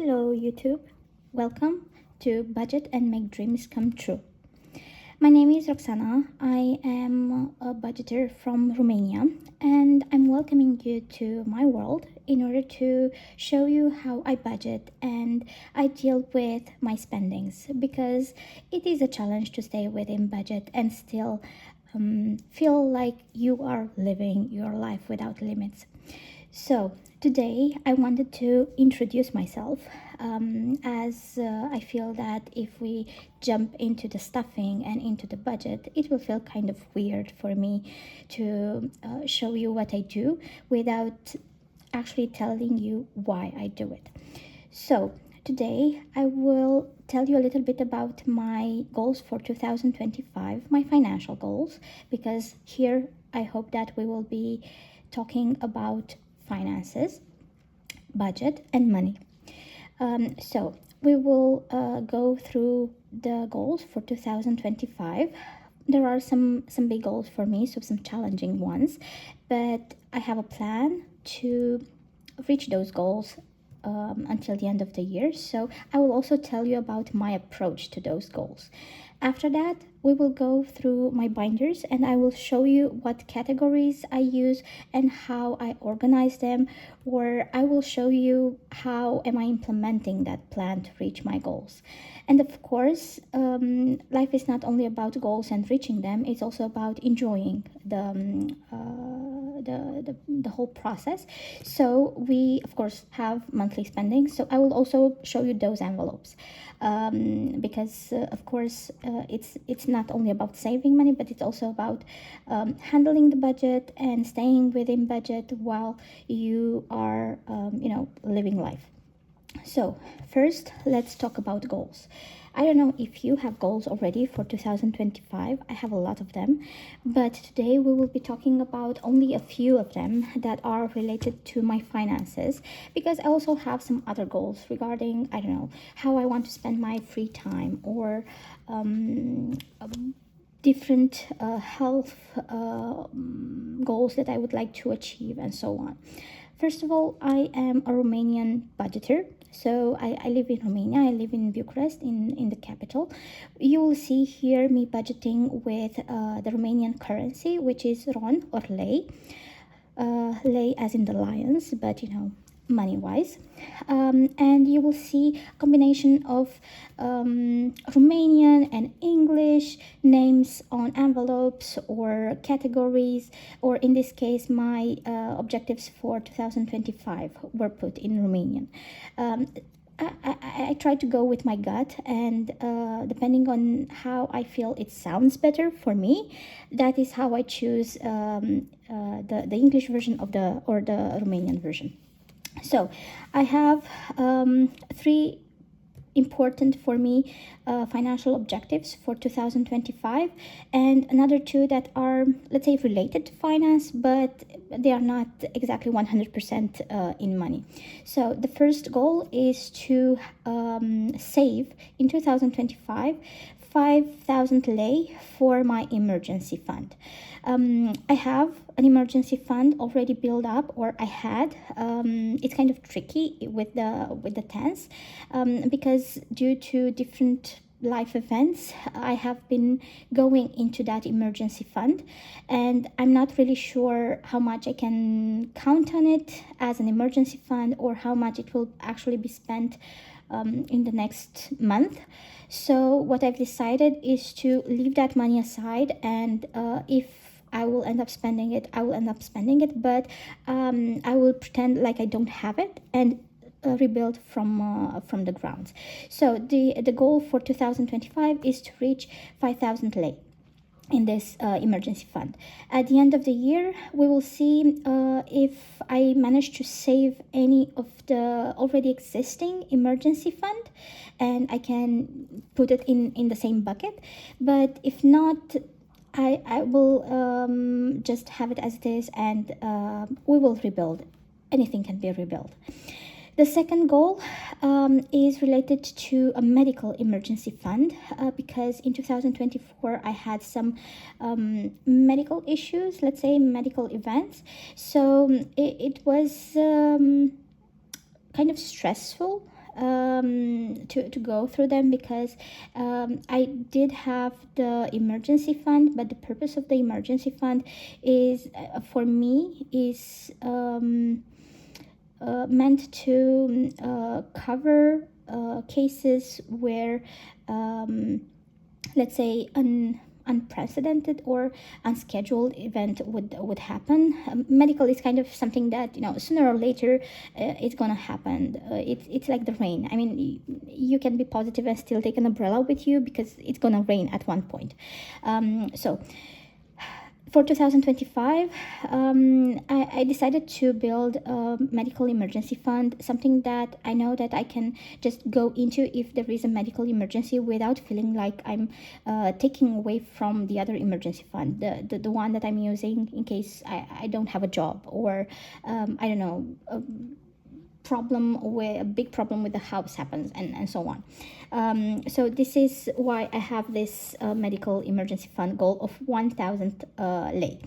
Hello YouTube, welcome to Budget and Make Dreams Come True. My name is Roxana. I am a budgeter from Romania and I'm welcoming you to my world in order to show you how I budget and I deal with my spendings, because it is a challenge to stay within budget and still feel like you are living your life without limits. So today I wanted to introduce myself, as I feel that if we jump into the stuffing and into the budget, it will feel kind of weird for me to show you what I do without actually telling you why I do it. So today I will tell you a little bit about my goals for 2025, my financial goals, because here I hope that we will be talking about finances, budget, and money. So we will go through the goals for 2025. There are some big goals for me, so some challenging ones, but I have a plan to reach those goals until the end of the year. So I will also tell you about my approach to those goals. After that, we will go through my binders and I will show you what categories I use and how I organize them, or I will show you how am I implementing that plan to reach my goals. And of course, life is not only about goals and reaching them, it's also about enjoying the whole process. So we of course have monthly spending, so I will also show you those envelopes, because of course it's not only about saving money, but it's also about handling the budget and staying within budget while you are living life. So first, let's talk about goals. I don't know if you have goals already for 2025. I have a lot of them, but today we will be talking about only a few of them that are related to my finances, because I also have some other goals regarding, I don't know, how I want to spend my free time, or different health goals that I would like to achieve, and so on. First of all, I am a Romanian budgeter. So I live in Romania. I live in Bucharest, in the capital. You will see here me budgeting with the Romanian currency, which is RON or lei. Lei as in the lions, but money-wise. And you will see a combination of Romanian and English names on envelopes or categories, or in this case my objectives for 2025 were put in Romanian. I try to go with my gut, and depending on how I feel it sounds better for me, that is how I choose the English version of the Romanian version. So I have three important for me financial objectives for 2025, and another two that are, let's say, related to finance, but they are not exactly 100% in money. So the first goal is to save in 2025 5,000 lei for my emergency fund. I have an emergency fund already built up, or I had. It's kind of tricky with the tense, because due to different life events, I have been going into that emergency fund, and I'm not really sure how much I can count on it as an emergency fund, or how much it will actually be spent in the next month. So what I've decided is to leave that money aside, and if I will end up spending it, I will end up spending it, but I will pretend like I don't have it and rebuild from the ground. So the goal for 2025 is to reach 5,000 lei in this emergency fund. At the end of the year, we will see if I manage to save any of the already existing emergency fund, and I can put it in the same bucket. But if not, I will just have it as it is, and we will rebuild. Anything can be rebuilt. The second goal is related to a medical emergency fund, because in 2024 I had some medical issues, let's say medical events. So it was kind of stressful to go through them because I did have the emergency fund, but the purpose of the emergency fund is for me is meant to cover cases where let's say an unprecedented or unscheduled event would happen. Medical is kind of something that sooner or later it's gonna happen. It's like the rain. I mean, you can be positive and still take an umbrella with you because it's gonna rain at one point. So for 2025, I decided to build a medical emergency fund, something that I know that I can just go into if there is a medical emergency without feeling like I'm taking away from the other emergency fund, the one that I'm using in case I don't have a job or, I don't know, a big problem with the house happens and so on. So this is why I have this medical emergency fund goal of 1,000 lei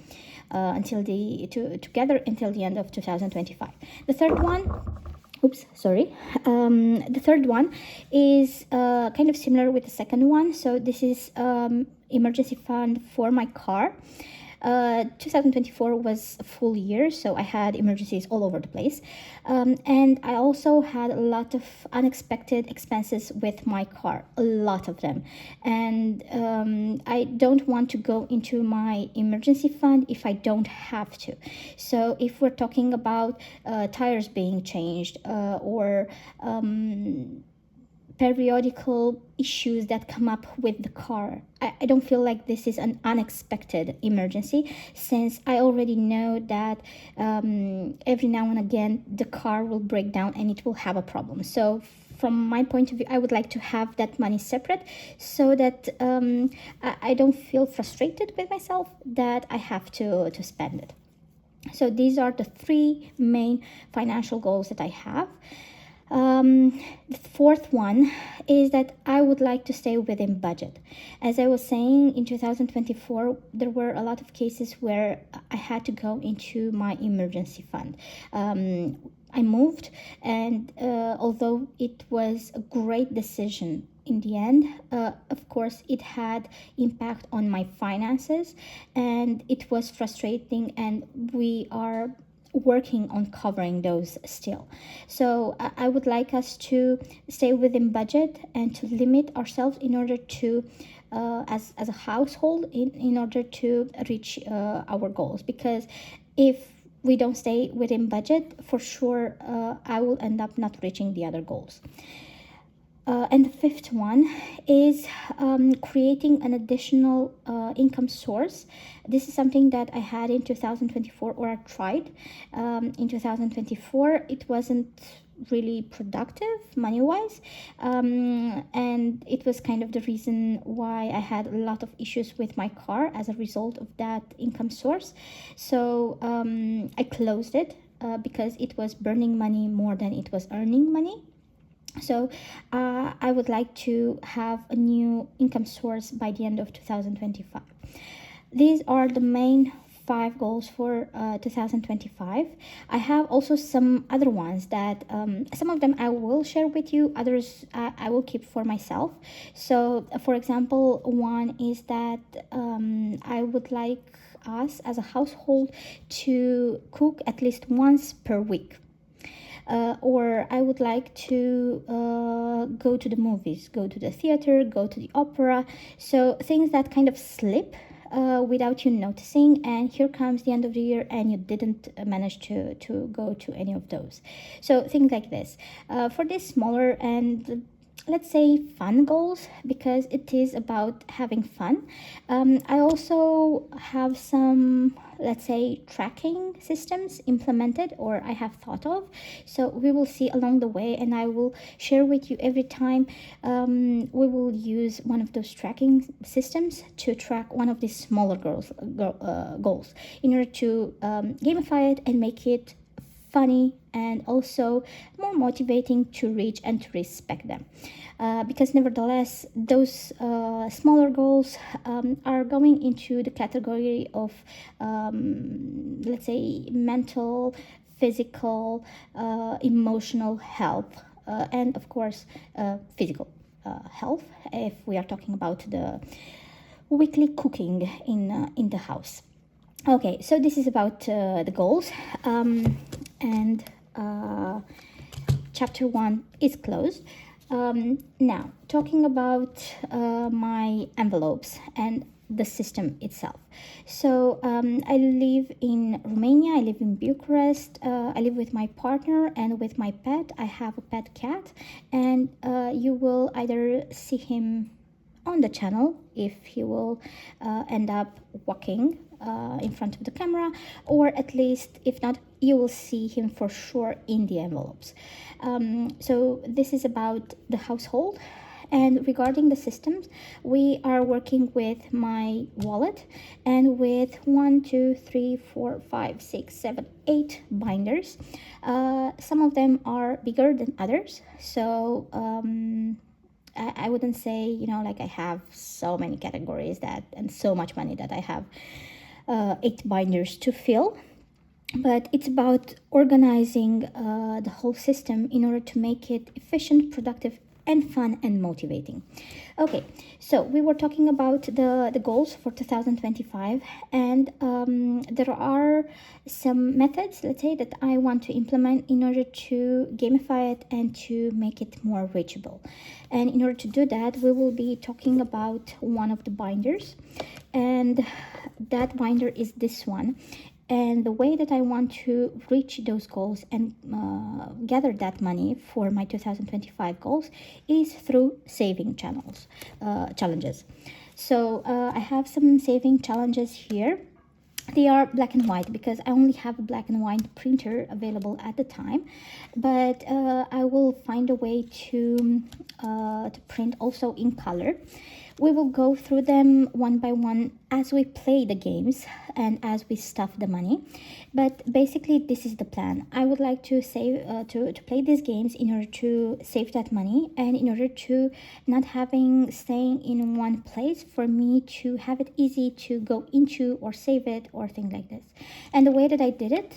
together until the end of 2025. The third one the third one is kind of similar with the second one. So this is emergency fund for my car. 2024 was a full year, so I had emergencies all over the place. And I also had a lot of unexpected expenses with my car, a lot of them. And I don't want to go into my emergency fund if I don't have to. So if we're talking about tires being changed or periodical issues that come up with the car, I don't feel like this is an unexpected emergency, since I already know that every now and again the car will break down and it will have a problem. So from my point of view, I would like to have that money separate so that I don't feel frustrated with myself that I have to spend it. So these are the three main financial goals that I have. The fourth one is that I would like to stay within budget. As I was saying, in 2024, there were a lot of cases where I had to go into my emergency fund. I moved, and although it was a great decision in the end, of course, it had impact on my finances, and it was frustrating, and we are working on covering those still. So I would like us to stay within budget and to limit ourselves in order to as a household in order to reach our goals, because if we don't stay within budget, for sure I will end up not reaching the other goals. And the fifth one is creating an additional income source. This is something that I had in 2024, or I tried in 2024. It wasn't really productive money-wise, and it was kind of the reason why I had a lot of issues with my car as a result of that income source. So I closed it because it was burning money more than it was earning money. So I would like to have a new income source by the end of 2025. These are the main 5 goals for 2025. I have also some other ones that some of them I will share with you, others I will keep for myself. So for example, one is that I would like us as a household to cook at least once per week. Or I would like to go to the movies, go to the theater, go to the opera. So things that kind of slip without you noticing, and here comes the end of the year and you didn't manage to go to any of those. So things like this. For this smaller and let's say fun goals, because it is about having fun, I also have some, let's say, tracking systems implemented, or I have thought of. So we will see along the way, and I will share with you every time we will use one of those tracking systems to track one of these smaller goals in order to gamify it and make it funny and also more motivating to reach and to respect them. Because nevertheless, those smaller goals are going into the category of, let's say, mental, physical, emotional health and of course physical health, if we are talking about the weekly cooking in the house. Okay, so this is about the goals, and chapter 1 is closed. Now, talking about my envelopes and the system itself. So I live in Romania, I live in Bucharest, I live with my partner and with my pet. I have a pet cat, and you will either see him on the channel if he will end up walking in front of the camera, or at least if not, you will see him for sure in the envelopes. So this is about the household. And regarding the systems, we are working with my wallet and with 1, 2, 3, 4, 5, 6, 7, 8 binders. Some of them are bigger than others, so I wouldn't say, like I have so many categories and so much money that I have 8 binders to fill. But it's about organizing the whole system in order to make it efficient, productive, and fun and motivating. Okay, so we were talking about the goals for 2025, and there are some methods, let's say, that I want to implement in order to gamify it and to make it more reachable. And in order to do that, we will be talking about one of the binders, and that binder is this one. And the way that I want to reach those goals and gather that money for my 2025 goals is through saving challenges. So I have some saving challenges here. They are black and white because I only have a black and white printer available at the time, but I will find a way to print also in color. We will go through them one by one as we play the games and as we stuff the money. But basically, this is the plan. I would like to save to play these games in order to save that money, and in order to not staying in one place, for me to have it easy to go into or save it or things like this. And the way that I did it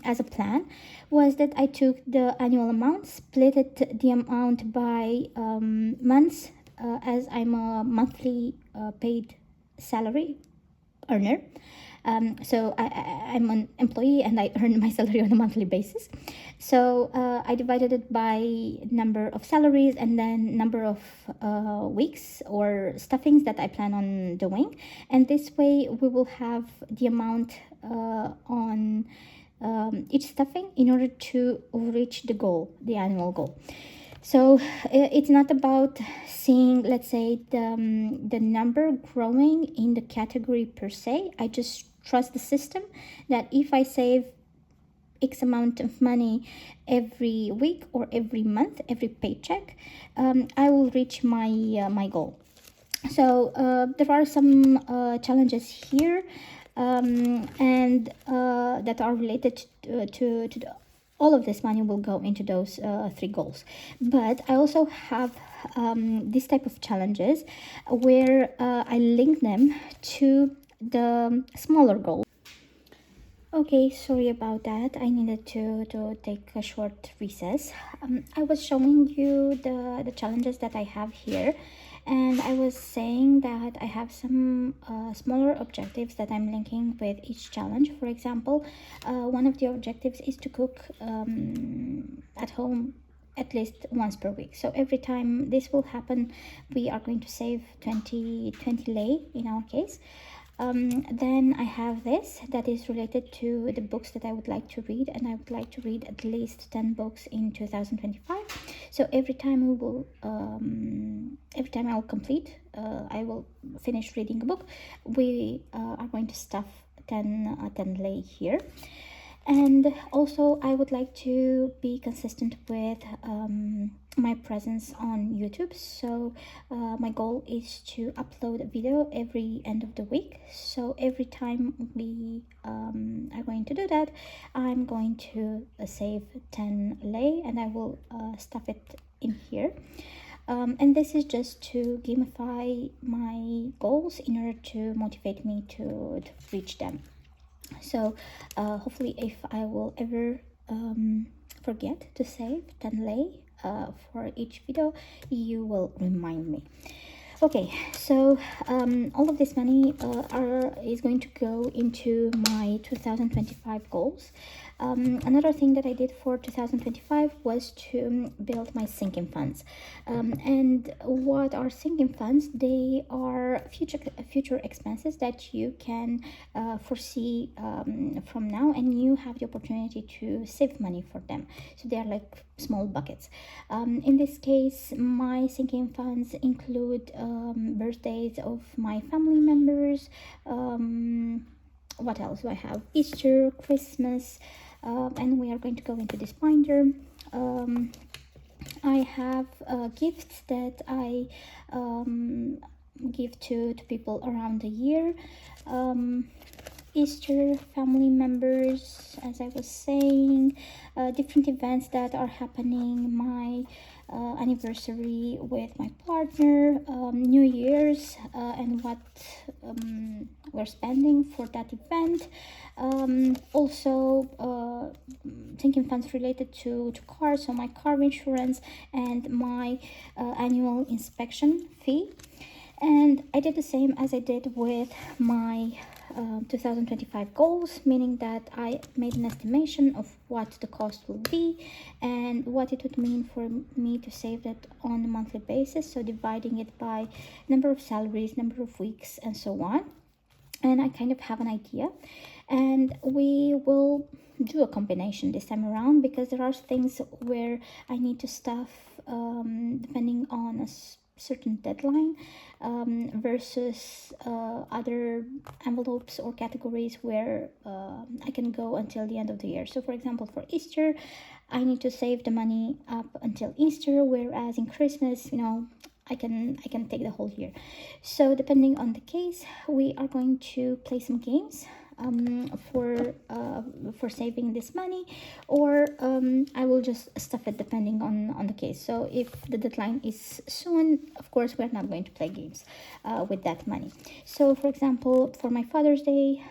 as a plan was that I took the annual amount, split it the amount by months, as I'm a monthly paid salary earner. So I'm an employee and I earn my salary on a monthly basis. So I divided it by number of salaries and then number of weeks or stuffings that I plan on doing. And this way we will have the amount on each stuffing in order to reach the goal, the annual goal. So it's not about seeing, let's say, the number growing in the category per se. I just trust the system that if I save X amount of money every week or every month, every paycheck, I will reach my goal. So there are some challenges here, and that are related to the all of this money will go into those 3 goals. But I also have this type of challenges where I link them to the smaller goals. Okay, sorry about that. I needed to take a short recess. I was showing you the challenges that I have here. And I was saying that I have some smaller objectives that I'm linking with each challenge. For example, one of the objectives is to cook at home at least once per week. So every time this will happen, we are going to save 20 lei in our case. Then I have this that is related to the books that I would like to read, and I would like to read at least 10 books in 2025. So every time I will complete, I will finish reading a book, we are going to stuff 10 lei here. And also I would like to be consistent with my presence on YouTube. So my goal is to upload a video every end of the week. So every time we are going to do that, I'm going to save 10 lei and I will stuff it in here. And this is just to gamify my goals in order to motivate me to reach them. So hopefully if I will ever forget to save 10 lei for each video, you will remind me. Okay, so all of this money is going to go into my 2025 goals. Another thing that I did for 2025 was to build my sinking funds. And what are sinking funds? They are future expenses that you can foresee from now, and you have the opportunity to save money for them. So they are like small buckets. In this case, my sinking funds include birthdays of my family members. What else do I have? Easter, Christmas, and we are going to go into this binder. I have gifts that I give to people around the year. Easter, family members, as I was saying, different events that are happening, my anniversary with my partner, New Year's, and what we're spending for that event. Also thinking funds related to cars, so my car insurance and my annual inspection fee. And I did the same as I did with my 2025 goals, meaning that I made an estimation of what the cost will be and what it would mean for me to save that on a monthly basis, so dividing it by number of salaries, number of weeks, and so on. And I kind of have an idea, and we will do a combination this time around, because there are things where I need to stuff depending on a certain deadline versus other envelopes or categories where I can go until the end of the year. So for example, for Easter, I need to save the money up until Easter, whereas in Christmas, I can take the whole year. So depending on the case, we are going to play some games for saving this money, or I will just stuff it depending on the case. So if the deadline is soon, of course we're not going to play games with that money. So for example, for my Father's Day,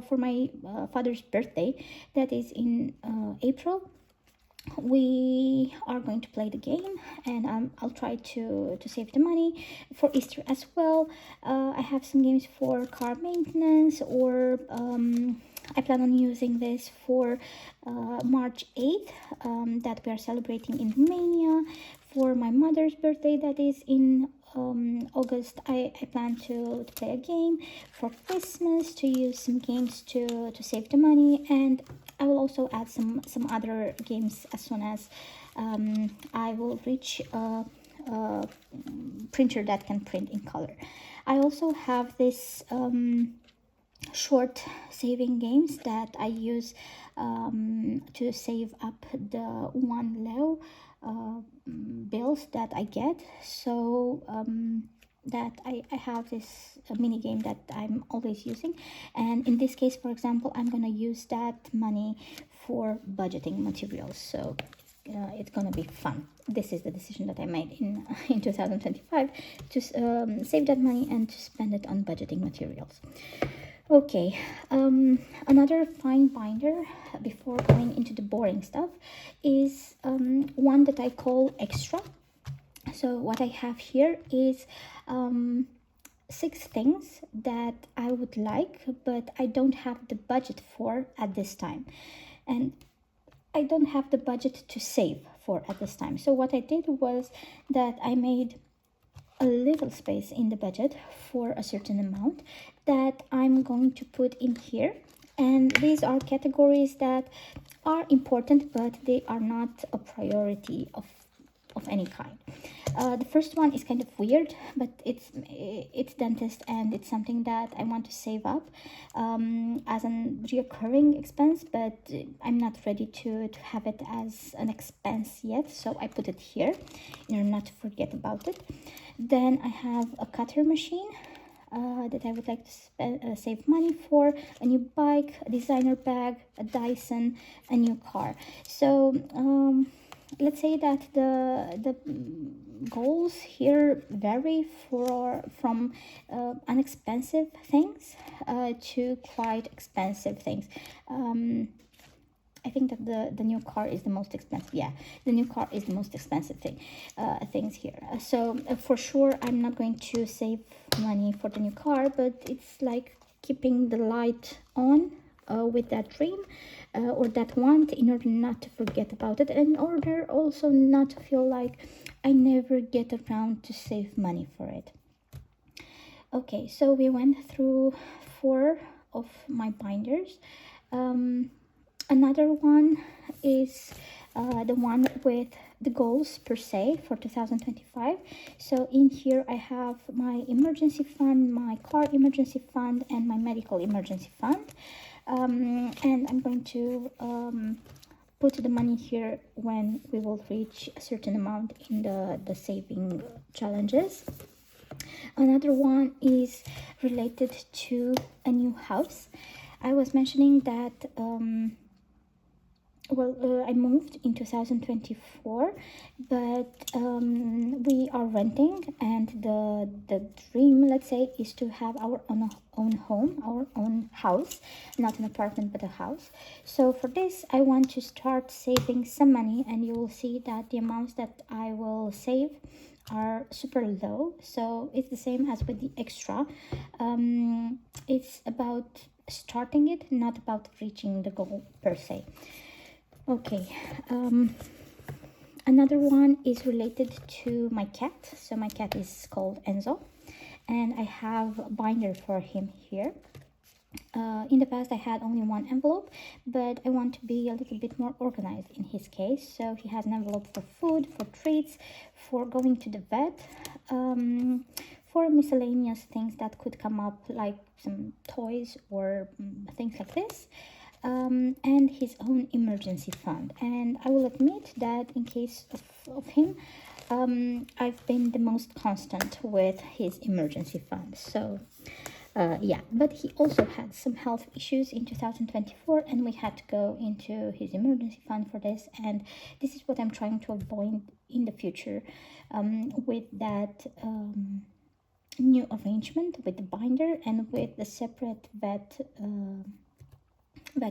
for my father's birthday, that is in April, we are going to play the game, and I'll try to save the money for Easter as well. I have some games for car maintenance, or I plan on using this for March 8th that we are celebrating in Romania. For my mother's birthday, that is in August, I plan to play a game. For Christmas, to use some games to save the money, and I will also add some other games as soon as I will reach a printer that can print in color. I also have this short saving games that I use to save up the 1 leu bills that I get. So that I have this mini game that I'm always using, and in this case, for example, I'm gonna use that money for budgeting materials. So it's gonna be fun. This is the decision that I made in 2025 to save that money and to spend it on budgeting materials. Okay, another fine binder before going into the boring stuff is one that I call extra. So what I have here is 6 things that I would like, but I don't have the budget for at this time, and I don't have the budget to save for at this time. So what I did was that I made a little space in the budget for a certain amount that I'm going to put in here, and these are categories that are important, but they are not a priority of any kind. The first one is kind of weird, but it's dentist, and it's something that I want to save up as an reoccurring expense, but I'm not ready to have it as an expense yet, so I put it here in order not to forget about it. Then I have a cutter machine that I would like to save money for, a new bike, a designer bag, a Dyson, a new car. So let's say that the goals here vary from inexpensive things to quite expensive things. I think that the new car is the most expensive. Yeah, the new car is the most expensive things here. So for sure, I'm not going to save money for the new car, but it's like keeping the light on with that dream or that want, in order not to forget about it, and in order also not to feel like I never get around to save money for it. Okay, so we went through 4 of my binders. Another one is the one with the goals per se for 2025. So in here I have my emergency fund, my car emergency fund, and my medical emergency fund. And I'm going to put the money here when we will reach a certain amount in the saving challenges. Another one is related to a new house. I was mentioning that I moved in 2024, but we are renting, and the dream, let's say, is to have our own home, our own house, not an apartment but a house. So for this, I want to start saving some money, and you will see that the amounts that I will save are super low. So it's the same as with the extra. It's about starting it, not about reaching the goal per se. Okay, another one is related to my cat. So my cat is called Enzo, and I have a binder for him here. In the past I had only one envelope, but I want to be a little bit more organized in his case. So he has an envelope for food, for treats, for going to the vet, for miscellaneous things that could come up, like some toys or things like this. And his own emergency fund. And I will admit that in case of him, I've been the most constant with his emergency fund. So yeah, but he also had some health issues in 2024, and we had to go into his emergency fund for this. And this is what I'm trying to avoid in the future, with that new arrangement with the binder and with the separate vet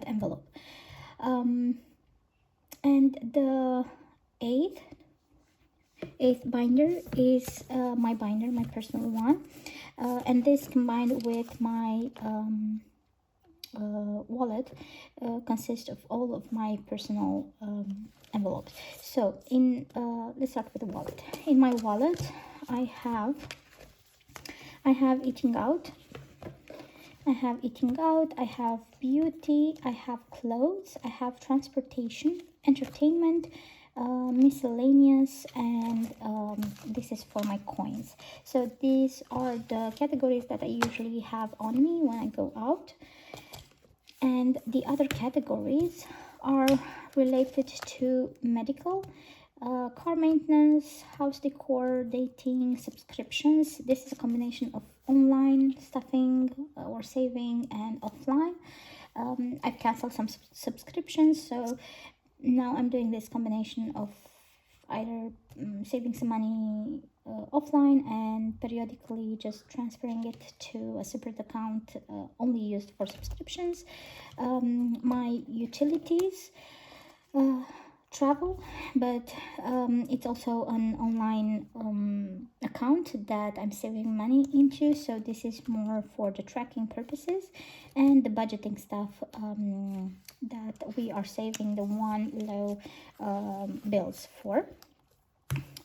envelope. And the eighth binder is my binder, my personal one, and this combined with my wallet consists of all of my personal envelopes. So in let's start with the wallet. In my wallet, I have eating out, I have beauty, I have clothes, I have transportation, entertainment, miscellaneous, and this is for my coins. So these are the categories that I usually have on me when I go out. And the other categories are related to medical, car maintenance, house decor, dating, subscriptions. This is a combination of online stuffing or saving and offline. I've canceled some subscriptions, so now I'm doing this combination of either saving some money offline and periodically just transferring it to a separate account only used for subscriptions. My utilities, travel, but it's also an online account that I'm saving money into, so this is more for the tracking purposes and the budgeting stuff that we are saving the one low bills for.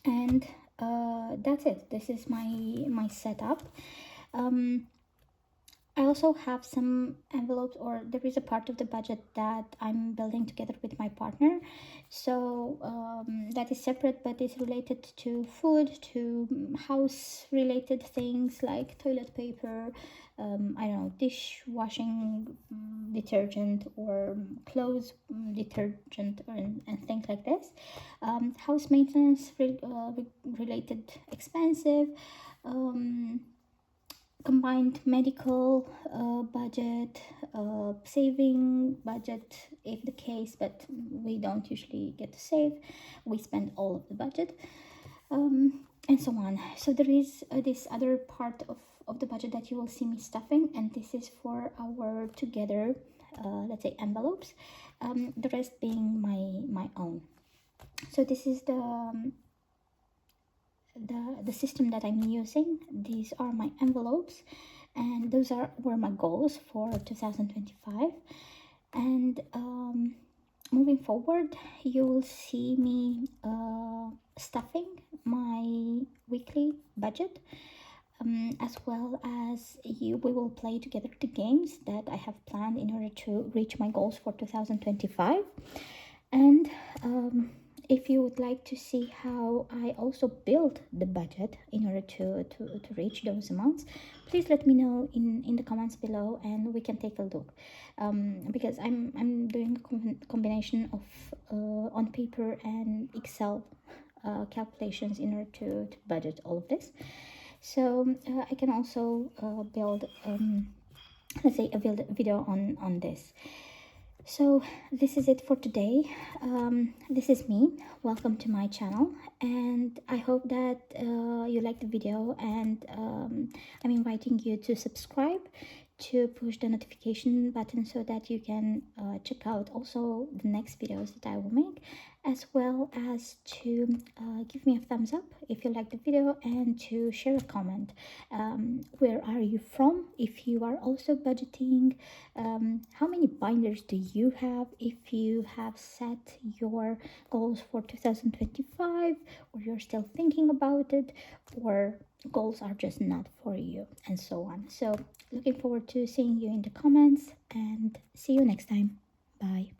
And that's it. This is my setup. I also have some envelopes, or there is a part of the budget that I'm building together with my partner. So that is separate, but it's related to food, to house related things like toilet paper, I don't know, dishwashing detergent, or clothes detergent, and things like this. House maintenance related expensive. Combined medical budget, saving budget if the case, but we don't usually get to save. We spend all of the budget, and so on. So there is this other part of the budget that you will see me stuffing, and this is for our together let's say envelopes, the rest being my own. So this is the system that I'm using. These are my envelopes, and those were my goals for 2025. And moving forward, you will see me stuffing my weekly budget, as well as we will play together the games that I have planned in order to reach my goals for 2025. And if you would like to see how I also build the budget in order to reach those amounts, please let me know in the comments below, and we can take a look. Because I'm doing a combination of on paper and Excel calculations in order to budget all of this. So I can also build let's say a video on this. So this is it for today. This is me. Welcome to my channel, and I hope that you like the video, and I'm inviting you to subscribe, to push the notification button so that you can check out also the next videos that I will make, as well as to give me a thumbs up if you like the video, and to share a comment. Where are you from? If you are also budgeting, how many binders do you have? If you have set your goals for 2025, or you're still thinking about it, or goals are just not for you, and so on. So looking forward to seeing you in the comments, and see you next time. Bye.